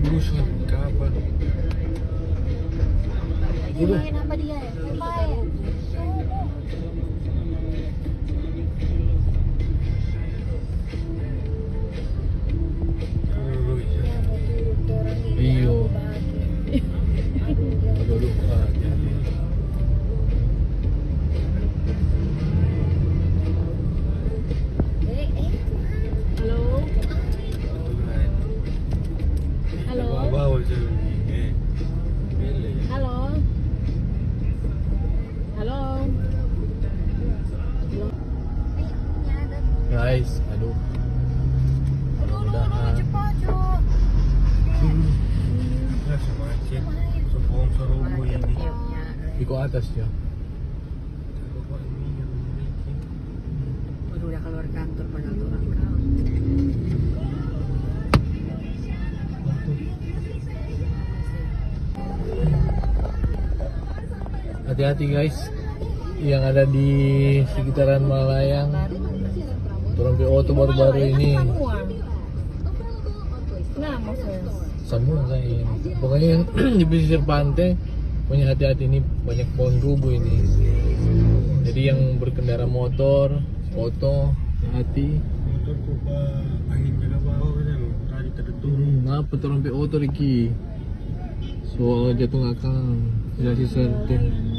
Burusan kapan? Main apa dia? Main. Iyo. Aduh lupa. Halo. Halo. Bawa jalan ini. Halo. Halo. Guys, aduh. Mudah-mudahan. Sama aja. Sombong serubu ini. Di atas ya. Waduh, udah keluar kantor padahal tuh angkal. Hati-hati guys, yang ada di sekitaran Malayang, turun PO baru-baru ini. Nah, maksudnya. Semua kayak ini. Pokoknya yang di pesisir pantai, punya hati-hati, ini banyak pohon rubuh ini. Jadi yang berkendara motor, foto, hati. Motor kupa angin kena bawah kan lo, tadi terturun. Kenapa turun PO Riki? So jatuh ngakang, jadi sertin.